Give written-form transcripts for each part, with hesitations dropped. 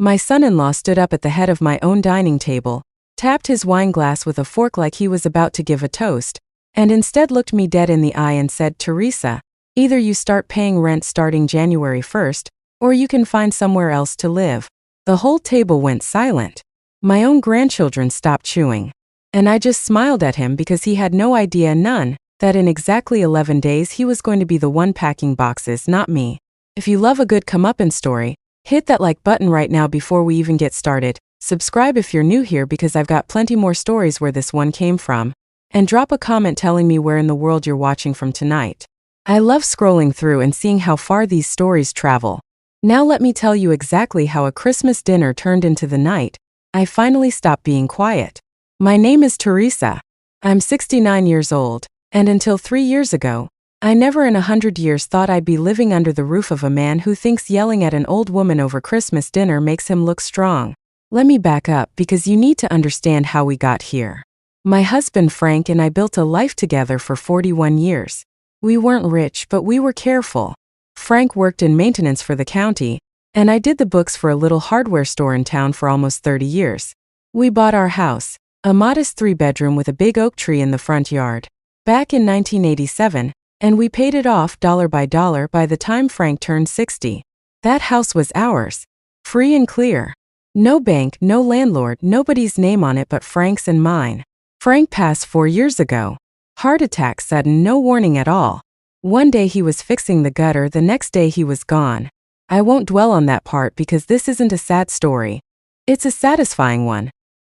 My son-in-law stood up at the head of my own dining table, tapped his wine glass with a fork like he was about to give a toast, and instead looked me dead in the eye and said, "Teresa, either you start paying rent starting January 1st, or you can find somewhere else to live." The whole table went silent. My own grandchildren stopped chewing. And I just smiled at him because he had no idea, none, that in exactly 11 days he was going to be the one packing boxes, not me. If you love a good comeuppance story, hit that like button right now before we even get started. Subscribe if you're new here because I've got plenty more stories where this one came from. And drop a comment telling me where in the world you're watching from tonight. I love scrolling through and seeing how far these stories travel. Now let me tell you exactly how a Christmas dinner turned into the night I finally stopped being quiet. My name is Teresa. I'm 69 years old, and until 3 years ago, I never in 100 years thought I'd be living under the roof of a man who thinks yelling at an old woman over Christmas dinner makes him look strong. Let me back up because you need to understand how we got here. My husband Frank and I built a life together for 41 years. We weren't rich, but we were careful. Frank worked in maintenance for the county, and I did the books for a little hardware store in town for almost 30 years. We bought our house, a modest 3-bedroom with a big oak tree in the front yard, back in 1987, and we paid it off dollar by dollar by the time Frank turned 60. That house was ours, free and clear. No bank, no landlord, nobody's name on it but Frank's and mine. Frank passed 4 years ago. Heart attack, sudden, no warning at all. One day he was fixing the gutter, the next day he was gone. I won't dwell on that part because this isn't a sad story. It's a satisfying one.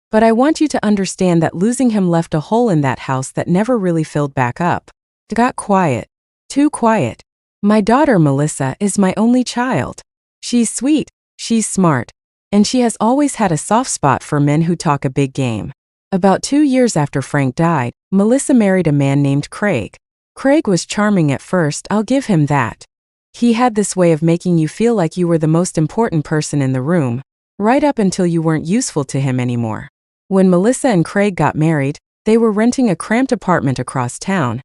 But I want you to understand that losing him left a hole in that house that never really filled back up. It got quiet. Too quiet. My daughter Melissa is my only child. She's sweet, she's smart, and she has always had a soft spot for men who talk a big game. About 2 years after Frank died, Melissa married a man named Craig. Craig was charming at first, I'll give him that. He had this way of making you feel like you were the most important person in the room, right up until you weren't useful to him anymore. When Melissa and Craig got married, they were renting a cramped apartment across town,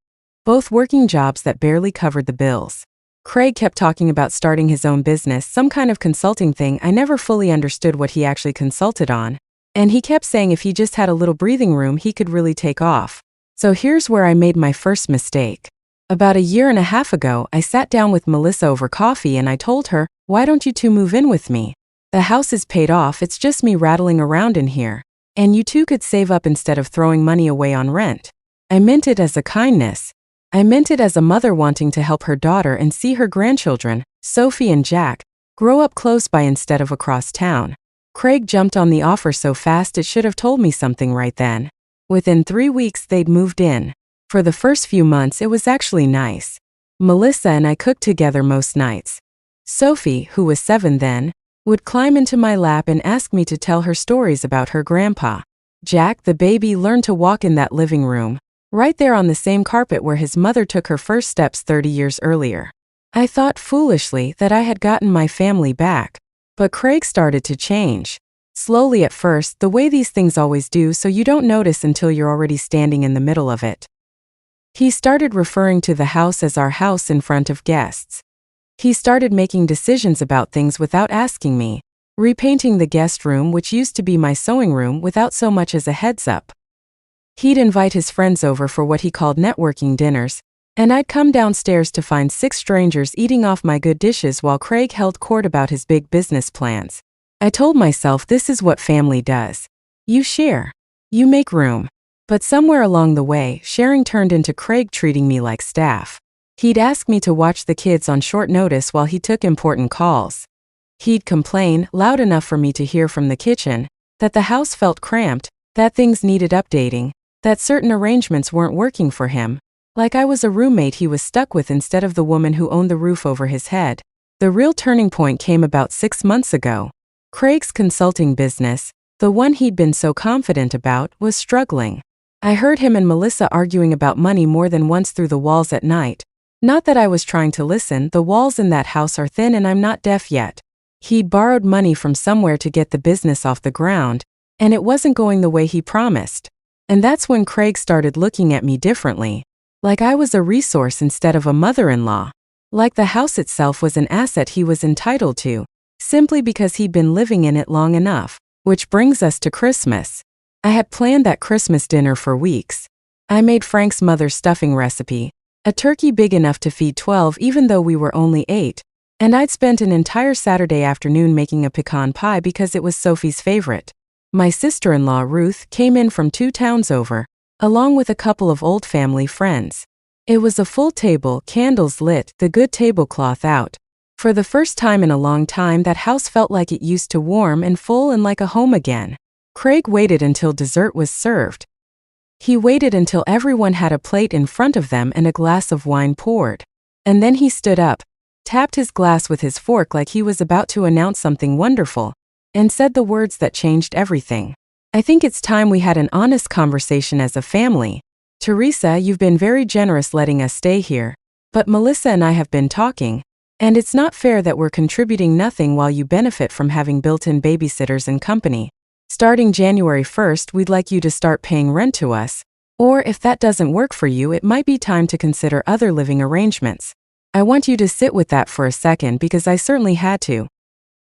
both working jobs that barely covered the bills. Craig kept talking about starting his own business, some kind of consulting thing. I never fully understood what he actually consulted on, and he kept saying if he just had a little breathing room he could really take off. So here's where I made my first mistake. About 1.5 years ago, I sat down with Melissa over coffee and I told her, "Why don't you two move in with me? The house is paid off, it's just me rattling around in here. And you two could save up instead of throwing money away on rent." I meant it as a kindness. I meant it as a mother wanting to help her daughter and see her grandchildren, Sophie and Jack, grow up close by instead of across town. Craig jumped on the offer so fast it should have told me something right then. Within 3 weeks they'd moved in. For the first few months it was actually nice. Melissa and I cooked together most nights. Sophie, who was 7 then, would climb into my lap and ask me to tell her stories about her grandpa. Jack, the baby, learned to walk in that living room, right there on the same carpet where his mother took her first steps 30 years earlier. I thought foolishly that I had gotten my family back. But Craig started to change. Slowly at first, the way these things always do, so you don't notice until you're already standing in the middle of it. He started referring to the house as our house in front of guests. He started making decisions about things without asking me, repainting the guest room, which used to be my sewing room, without so much as a heads up. He'd invite his friends over for what he called networking dinners, and I'd come downstairs to find 6 strangers eating off my good dishes while Craig held court about his big business plans. I told myself this is what family does. You share. You make room. But somewhere along the way, sharing turned into Craig treating me like staff. He'd ask me to watch the kids on short notice while he took important calls. He'd complain, loud enough for me to hear from the kitchen, that the house felt cramped, that things needed updating, that certain arrangements weren't working for him, like I was a roommate he was stuck with instead of the woman who owned the roof over his head. The real turning point came about 6 months ago. Craig's consulting business, the one he'd been so confident about, was struggling. I heard him and Melissa arguing about money more than once through the walls at night. Not that I was trying to listen, the walls in that house are thin and I'm not deaf yet. He'd borrowed money from somewhere to get the business off the ground, and it wasn't going the way he promised. And that's when Craig started looking at me differently. Like I was a resource instead of a mother-in-law. Like the house itself was an asset he was entitled to, simply because he'd been living in it long enough. Which brings us to Christmas. I had planned that Christmas dinner for weeks. I made Frank's mother's stuffing recipe, a turkey big enough to feed 12 even though we were only 8, and I'd spent an entire Saturday afternoon making a pecan pie because it was Sophie's favorite. My sister-in-law Ruth came in from 2 towns over, along with a couple of old family friends. It was a full table, candles lit, the good tablecloth out. For the first time in a long time, that house felt like it used to, warm and full and like a home again. Craig waited until dessert was served. He waited until everyone had a plate in front of them and a glass of wine poured. And then he stood up, tapped his glass with his fork like he was about to announce something wonderful, and said the words that changed everything. I think it's time we had an honest conversation as a family. Teresa, you've been very generous letting us stay here, but Melissa and I have been talking, and it's not fair that we're contributing nothing while you benefit from having built-in babysitters and company. Starting January 1st, we'd like you to start paying rent to us, or if that doesn't work for you, it might be time to consider other living arrangements. I want you to sit with that for a second because I certainly had to.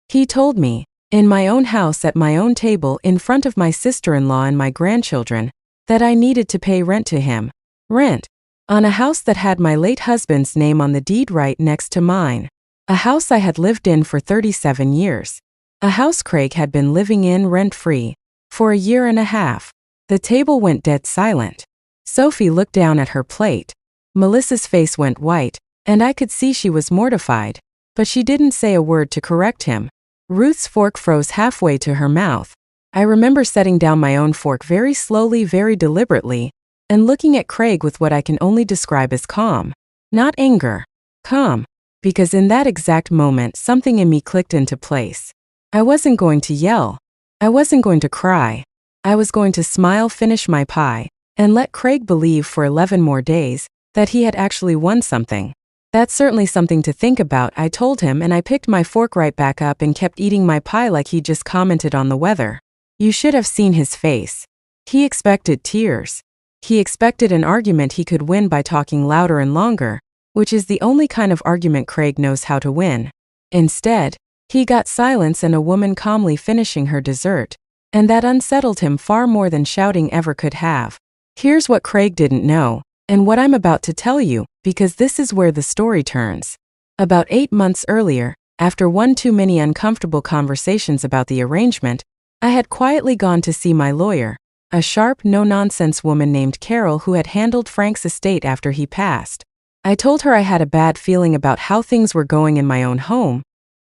He told me, in my own house at my own table in front of my sister-in-law and my grandchildren, that I needed to pay rent to him. Rent. On a house that had my late husband's name on the deed right next to mine. A house I had lived in for 37 years. A house Craig had been living in rent-free for a year and a half. The table went dead silent. Sophie looked down at her plate. Melissa's face went white, and I could see she was mortified, but she didn't say a word to correct him. Ruth's fork froze halfway to her mouth. I remember setting down my own fork very slowly, very deliberately, and looking at Craig with what I can only describe as calm. Not anger. Calm. Because in that exact moment, something in me clicked into place. I wasn't going to yell. I wasn't going to cry. I was going to smile, finish my pie, and let Craig believe for 11 more days that he had actually won something. That's certainly something to think about, I told him, and I picked my fork right back up and kept eating my pie like he'd just commented on the weather. You should have seen his face. He expected tears. He expected an argument he could win by talking louder and longer, which is the only kind of argument Craig knows how to win. Instead, he got silence and a woman calmly finishing her dessert, and that unsettled him far more than shouting ever could have. Here's what Craig didn't know, and what I'm about to tell you, because this is where the story turns. About 8 months earlier, after one too many uncomfortable conversations about the arrangement, I had quietly gone to see my lawyer, a sharp, no-nonsense woman named Carol who had handled Frank's estate after he passed. I told her I had a bad feeling about how things were going in my own home,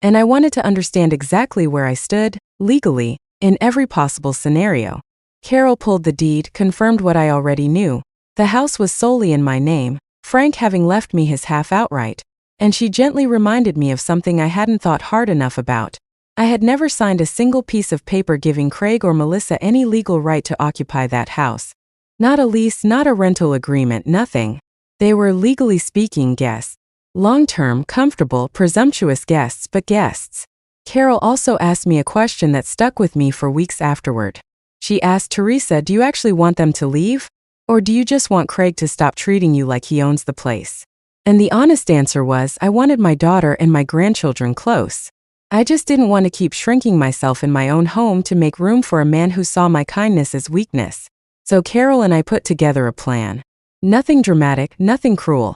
and I wanted to understand exactly where I stood, legally, in every possible scenario. Carol pulled the deed, confirmed what I already knew. The house was solely in my name, Frank having left me his half outright, and she gently reminded me of something I hadn't thought hard enough about. I had never signed a single piece of paper giving Craig or Melissa any legal right to occupy that house. Not a lease, not a rental agreement, nothing. They were, legally speaking, guests. Long-term, comfortable, presumptuous guests, but guests. Carol also asked me a question that stuck with me for weeks afterward. She asked, Teresa, do you actually want them to leave? Or do you just want Craig to stop treating you like he owns the place? And the honest answer was, I wanted my daughter and my grandchildren close. I just didn't want to keep shrinking myself in my own home to make room for a man who saw my kindness as weakness. So Carol and I put together a plan. Nothing dramatic, nothing cruel.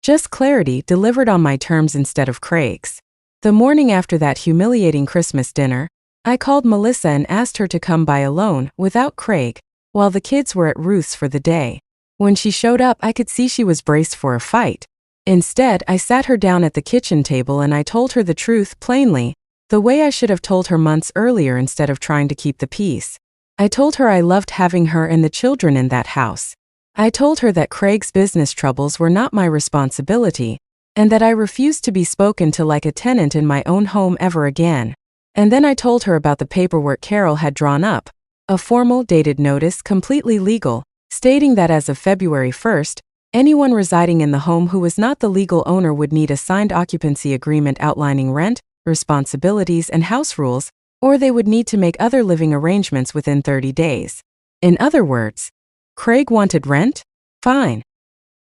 Just clarity delivered on my terms instead of Craig's. The morning after that humiliating Christmas dinner, I called Melissa and asked her to come by alone, without Craig, while the kids were at Ruth's for the day. When she showed up, I could see she was braced for a fight. Instead, I sat her down at the kitchen table and I told her the truth plainly, the way I should have told her months earlier instead of trying to keep the peace. I told her I loved having her and the children in that house. I told her that Craig's business troubles were not my responsibility, and that I refused to be spoken to like a tenant in my own home ever again. And then I told her about the paperwork Carol had drawn up, a formal, dated notice, completely legal, stating that as of February 1st, anyone residing in the home who was not the legal owner would need a signed occupancy agreement outlining rent, responsibilities, and house rules, or they would need to make other living arrangements within 30 days. In other words, Craig wanted rent? Fine.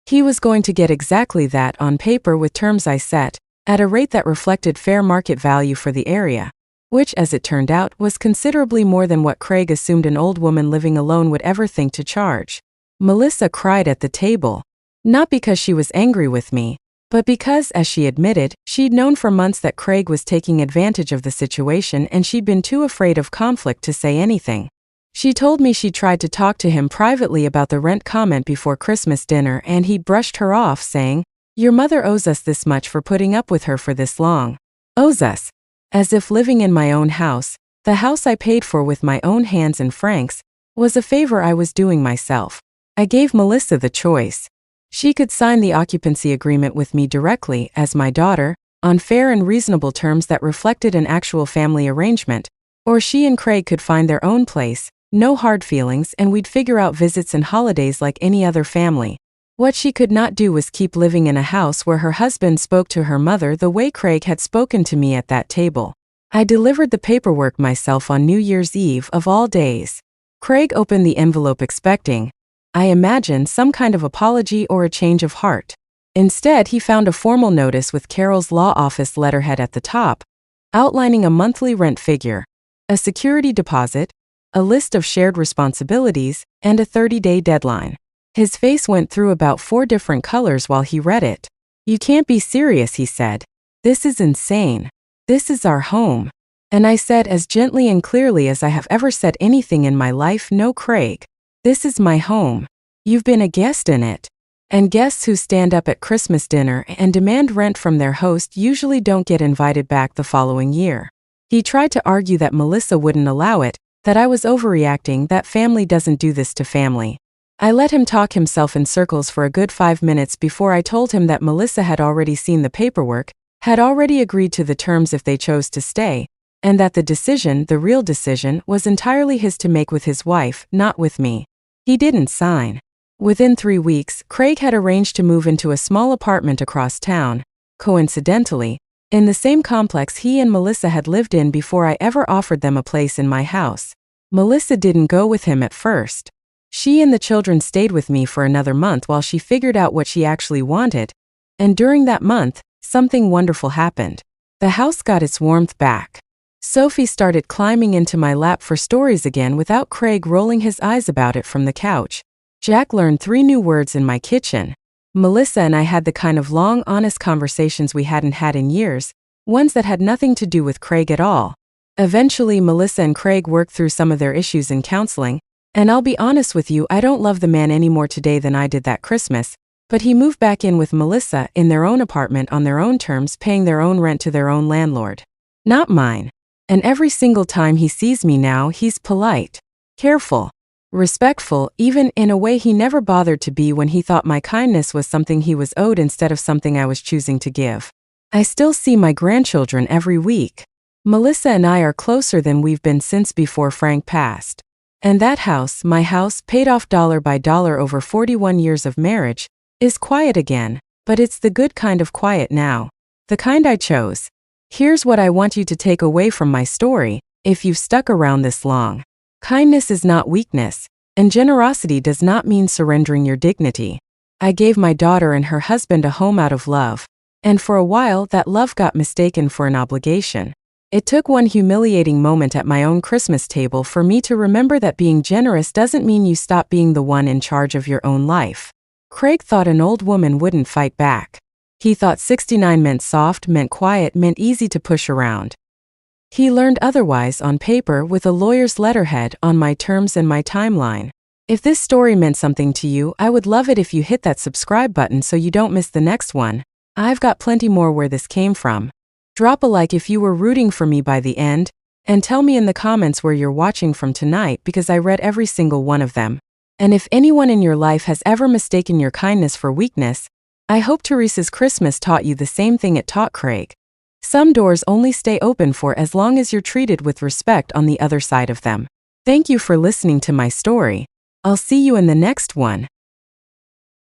He was going to get exactly that on paper with terms I set, at a rate that reflected fair market value for the area, which, as it turned out, was considerably more than what Craig assumed an old woman living alone would ever think to charge. Melissa cried at the table. Not because she was angry with me, but because, as she admitted, she'd known for months that Craig was taking advantage of the situation and she'd been too afraid of conflict to say anything. She told me she tried to talk to him privately about the rent comment before Christmas dinner and he'd brushed her off, saying, "Your mother owes us this much for putting up with her for this long." Owes us. As if living in my own house, the house I paid for with my own hands and francs, was a favor I was doing myself. I gave Melissa the choice. She could sign the occupancy agreement with me directly, as my daughter, on fair and reasonable terms that reflected an actual family arrangement, or she and Craig could find their own place, no hard feelings, and we'd figure out visits and holidays like any other family. What she could not do was keep living in a house where her husband spoke to her mother the way Craig had spoken to me at that table. I delivered the paperwork myself on New Year's Eve of all days. Craig opened the envelope expecting, I imagine, some kind of apology or a change of heart. Instead, he found a formal notice with Carol's law office letterhead at the top, outlining a monthly rent figure, a security deposit, a list of shared responsibilities, and a 30-day deadline. His face went through about 4 different colors while he read it. "You can't be serious," he said. "This is insane. This is our home." And I said as gently and clearly as I have ever said anything in my life, "No, Craig. This is my home. You've been a guest in it. And guests who stand up at Christmas dinner and demand rent from their host usually don't get invited back the following year." He tried to argue that Melissa wouldn't allow it, that I was overreacting, that family doesn't do this to family. I let him talk himself in circles for a good 5 minutes before I told him that Melissa had already seen the paperwork, had already agreed to the terms if they chose to stay, and that the decision, the real decision, was entirely his to make with his wife, not with me. He didn't sign. Within 3 weeks, Craig had arranged to move into a small apartment across town, coincidentally, in the same complex he and Melissa had lived in before I ever offered them a place in my house. Melissa didn't go with him at first. She and the children stayed with me for another month while she figured out what she actually wanted, and during that month, something wonderful happened. The house got its warmth back. Sophie started climbing into my lap for stories again without Craig rolling his eyes about it from the couch. Jack learned 3 new words in my kitchen. Melissa and I had the kind of long, honest conversations we hadn't had in years, ones that had nothing to do with Craig at all. Eventually, Melissa and Craig worked through some of their issues in counseling, and I'll be honest with you, I don't love the man any more today than I did that Christmas, but he moved back in with Melissa in their own apartment on their own terms, paying their own rent to their own landlord. Not mine. And every single time he sees me now, he's polite, careful, respectful, even in a way he never bothered to be when he thought my kindness was something he was owed instead of something I was choosing to give. I still see my grandchildren every week. Melissa and I are closer than we've been since before Frank passed. And that house, my house, paid off dollar by dollar over 41 years of marriage, is quiet again, but it's the good kind of quiet now. The kind I chose. Here's what I want you to take away from my story, if you've stuck around this long. Kindness is not weakness, and generosity does not mean surrendering your dignity. I gave my daughter and her husband a home out of love, and for a while that love got mistaken for an obligation. It took one humiliating moment at my own Christmas table for me to remember that being generous doesn't mean you stop being the one in charge of your own life. Craig thought an old woman wouldn't fight back. He thought 69 meant soft, meant quiet, meant easy to push around. He learned otherwise on paper with a lawyer's letterhead on my terms and my timeline. If this story meant something to you, I would love it if you hit that subscribe button so you don't miss the next one. I've got plenty more where this came from. Drop a like if you were rooting for me by the end, and tell me in the comments where you're watching from tonight because I read every single one of them. And if anyone in your life has ever mistaken your kindness for weakness, I hope Teresa's Christmas taught you the same thing it taught Craig. Some doors only stay open for as long as you're treated with respect on the other side of them. Thank you for listening to my story. I'll see you in the next one.